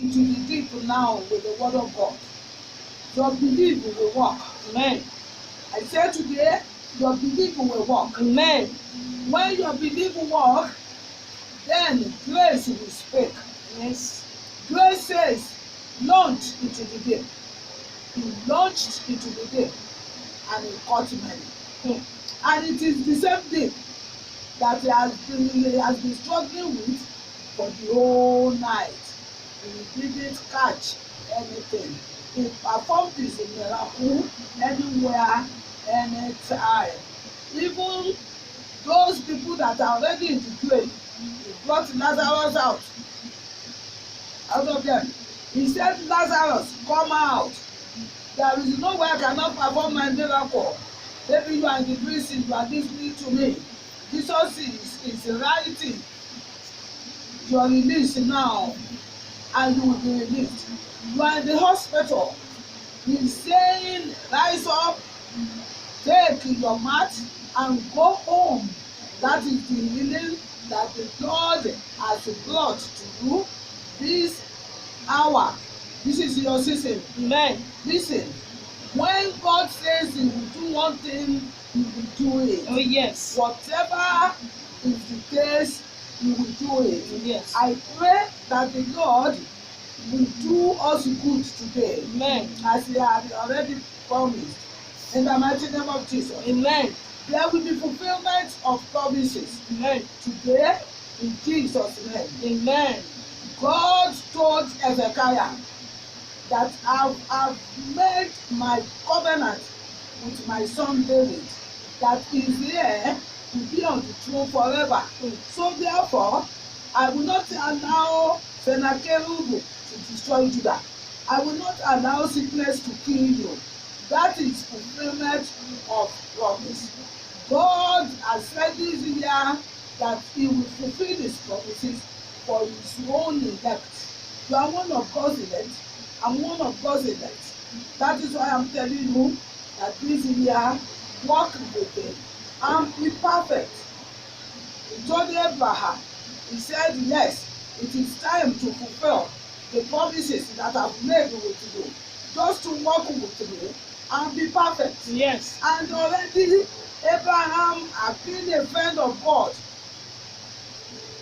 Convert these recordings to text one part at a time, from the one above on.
into the deep now with the word of God. Your belief will work. Amen. I say today, your belief will work. Amen. When your belief will work, then grace will speak. Yes. Grace says, launch into the deep. He launched into the deep and he caught many. And it is the same thing that he has been struggling with for the whole night. He didn't catch anything. He performed his miracle anywhere, anytime. Even those people that are already in the grave, he brought Lazarus out of them. He said, Lazarus, come out. There is no way I cannot perform my miracle. Maybe you are in the prison, you are listening to me. Jesus is writing your release now, and you will be released. You are in the hospital. He's saying, rise up, take your mat, and go home. That is the healing that the Lord has brought to you this hour. This is your season. Amen. Listen, when God says he will do one thing, he will do it. Oh yes. Whatever is the case, he will do it. Yes. I pray that the Lord will do us good today. Amen. As he had already promised. In the mighty name of Jesus. Amen. There will be fulfillment of promises. Amen. Today, in Jesus' name. Amen. God told Hezekiah that I've made my covenant with my son David, that his heir will be on the throne forever. So therefore, I will not allow Sennacherib to destroy Judah. I will not allow sickness to kill you. That is fulfillment of promise. God has said this year that he will fulfill his promises for his own elect. You are one of God's elect. I'm one of God's elect. That is why I'm telling you that this year, walk with him and be perfect. He told Abraham, he said, yes, it is time to fulfill the promises that I've made with you. Just to walk with me and be perfect. Yes. And already Abraham had been a friend of God.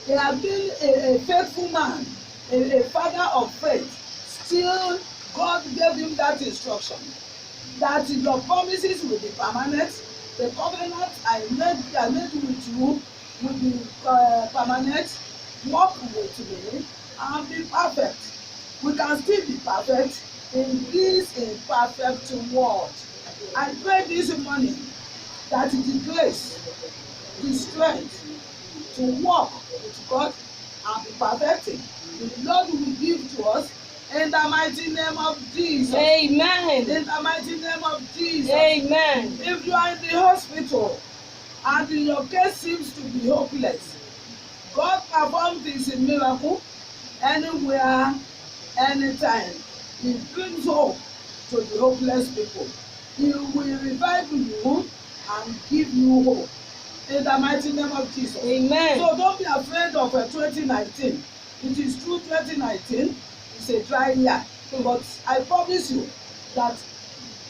He had been a faithful man, a father of faith. Still, God gave him that instruction that your promises will be permanent. The covenant I made with you will be permanent. Walk with me and be perfect. We can still be perfect in this imperfect world. I pray this morning that the grace, the strength to walk with God and be perfected, the Lord will give to us in the mighty name of Jesus. Amen. In the mighty name of Jesus. Amen. If you are in the hospital and your case seems to be hopeless, God performs this miracle anywhere, anytime. He brings hope to the hopeless people. He will revive you and give you hope. In the mighty name of Jesus. Amen. So don't be afraid of 2019. It is true 2019 is a dry year. But I promise you that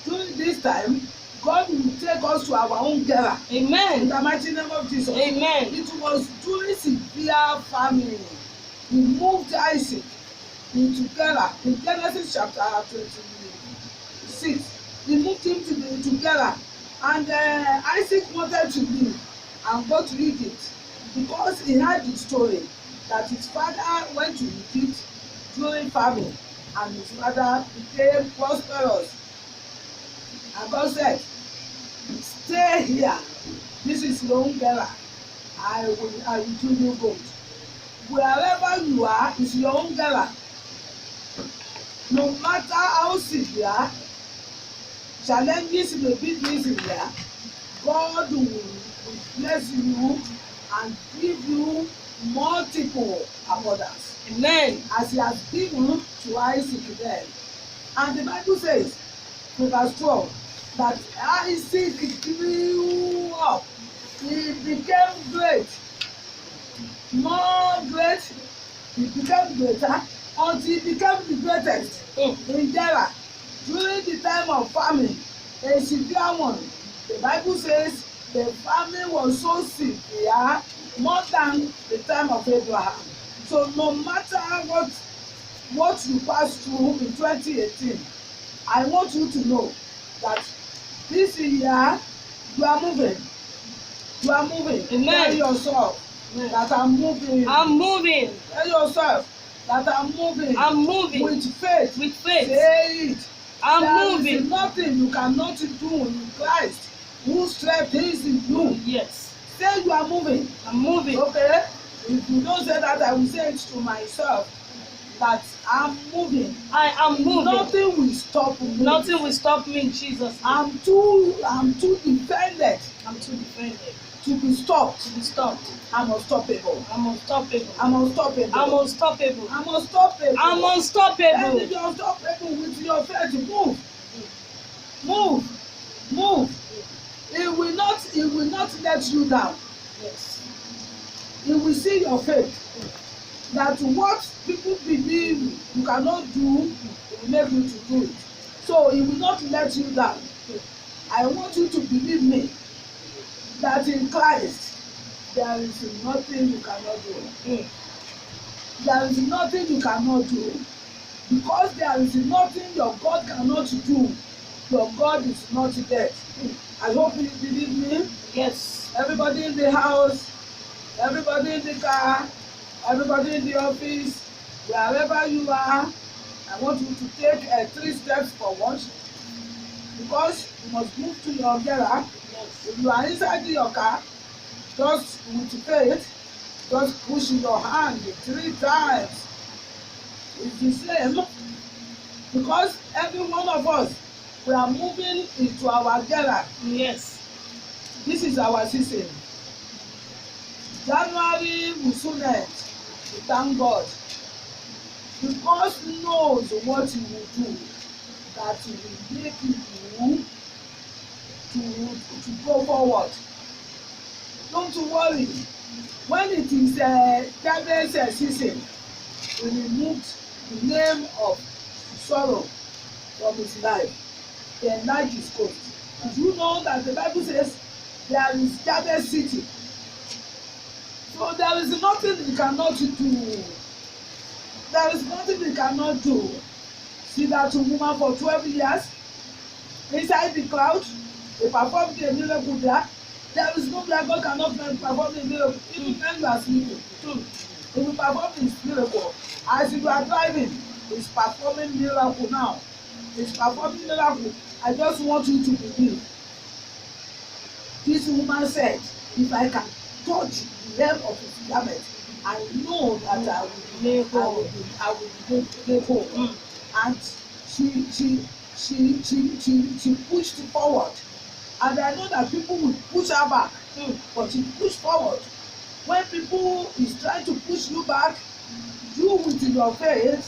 during this time, God will take us to our own Gera. Amen. In the mighty name of Jesus. Amen. It was during severe famine. He moved Isaac into Gera in Genesis chapter 26. He moved him to Gera, and Isaac wanted to leave and go to Egypt because he heard the story that his father went to Egypt during famine and his father became prosperous. And God said, stay here. This is your own Gera. I will do you good. Wherever you are is your own Gera. No matter how severe challenges may be this year, God will bless you and give you multiple abundance. Amen. As he has given to Isaac then. And the Bible says, in verse 12, that Isaac grew up. He became great. More great. He became greater. until he became the greatest in Jera. During the time of famine, a severe one, the Bible says the famine was so severe more than the time of Abraham. So no matter what you pass through in 2018, I want you to know that this year you are moving. You are moving. Amen. Tell yourself Amen. that I'm moving. I'm moving. Tell yourself that I'm moving. I'm moving. With faith. With faith. Say it. I'm There moving. is nothing you cannot do in Christ who strengthens in you. Yes. Say you are moving. I'm moving. Okay? If you don't say that, I will say it to myself that I'm moving. I am moving. Nothing will stop me. Nothing will stop me in Jesus' name. I'm too defended I'm too defended to be stopped. to be stopped. I'm unstoppable. I'm unstoppable. I'm unstoppable. I'm unstoppable. I'm unstoppable. I'm And unstoppable. if you're unstoppable with your faith, move. Move. Move. It will not let you down. Yes. It will see your faith. That what people believe you cannot do, it will make you to do it. So it will not let you down. I want you to believe me that in Christ there is nothing you cannot do. There is nothing you cannot do. Because there is nothing your God cannot do. Your God is not dead. I hope you believe me. Yes. Everybody in the house, everybody in the car, everybody in the office, wherever you are, I want you to take 3 steps forward because you must move to your garage. Yes. If you are inside your car, just with faith, just push your hand 3 times. It's the same because every one of us, we are moving into our garage. Yes. This is our season. January will soon end. We thank God. Because He knows what He will do, that He will make you to go forward. Don't worry. When it is Jabez season, He removed the name of sorrow from his life. He enlarged his coast. Did you know that the Bible says there is Jabez city? So there is nothing he cannot do. There is nothing he cannot do. See that woman for 12 years inside the cloud, he performed a miracle there. There is no way God cannot perform a miracle. Even when you are sleeping, he will perform his miracle. As you are driving, he's performing miracle now. He's performing miracle. I just want you to believe. This woman said, if I can touch the hem of his garment, I know that I will be made whole. And she pushed forward. And I know that people will push her back. But she pushed forward. When people is trying to push you back, you with your faith